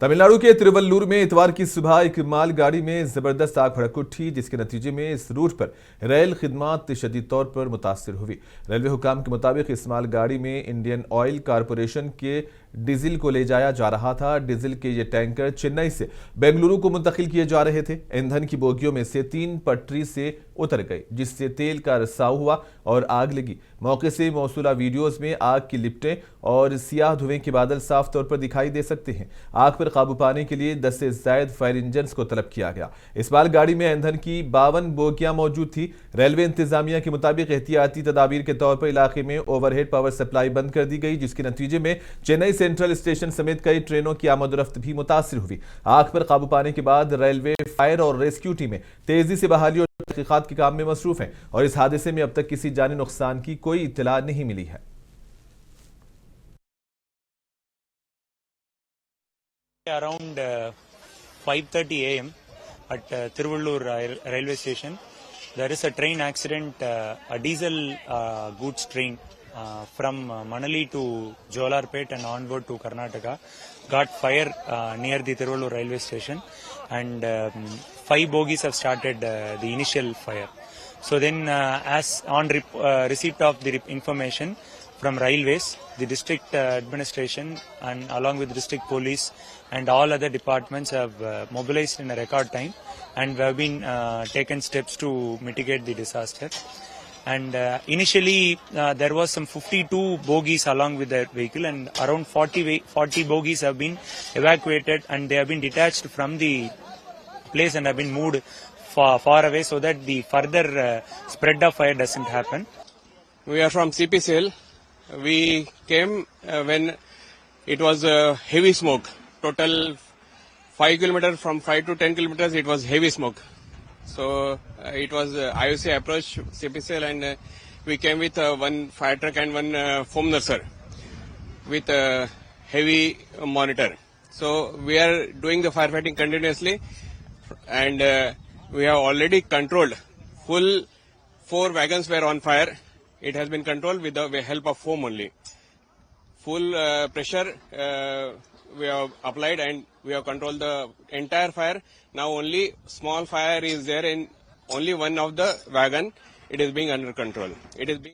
तमिलनाडु के तिरुवल्लुर में इतवार की सुबह एक मालगाड़ी में जबरदस्त आग भड़क उठी, जिसके नतीजे में इस रूट पर रेल खिदमात शदीद तौर पर मुतासिर हुई। रेलवे हुकाम के मुताबिक इस मालगाड़ी में इंडियन ऑयल कॉरपोरेशन के डीजल को ले जाया जा रहा था। डीजल के ये टैंकर चेन्नई से बेंगलुरु को मुंतकिल किए जा रहे थे। ईंधन की बोगियों में से 3 पटरी से उतर गई, जिससे तेल का रिसाव हुआ और आग लगी। मौके से मौसूला वीडियोज में आग की लिपटें और सियाह धुएं के बादल साफ तौर पर दिखाई दे सकते हैं। आग पर काबू पाने के लिए 10 से ज्यादा फायर इंजन को तलब किया गया। इस मालगाड़ी में ईंधन की 52 बोगियां मौजूद थी। रेलवे इंतजामिया के मुताबिक एहतियाती तदाबीर के तौर पर इलाके में ओवरहेड पावर सप्लाई बंद कर दी गई, जिसके नतीजे में चेन्नई सेंट्रल स्टेशन समेत कई ट्रेनों की आमदोरफ्त भी मुतासिर हुई। आग पर काबू पाने के बाद रेलवे, फायर और रेस्क्यू टीमें तेजी से बहाली और तहकीकात के काम में मसरूफ हैं और इस हादसे में अब तक किसी जानी नुकसान की कोई इत्तला नहीं मिली है। Around 5:30 a.m. at Tiruvallur railway station, there is a train accident. A diesel goods train from Manali to Jolarpet and onward to Karnataka got fire near the Tiruvallur railway station, and 5 bogies have started the initial fire. So then, as on receipt of the information from railways, the district administration and along with district police and all other departments have mobilized in a record time, and have been taken steps to mitigate the disaster. And initially there was some 52 bogies along with the vehicle, and around 40 bogies have been evacuated, and they have been detached from the place and have been moved far away so that the further spread of fire doesn't happen. We are from CPCL. We came when it was heavy smoke. Total 5 kilometers, from 5 to 10 kilometers it was heavy smoke. So it was IOC approach CPCL, and we came with one fire truck and one foam nurser with a heavy monitor. So we are doing the firefighting continuously, and we have already controlled. Full 4 wagons were on fire. It has been controlled with the help of foam only. Full pressure we have applied, and we have controlled the entire fire. Now only small fire is there in only one of the wagon. It is being under control. It is being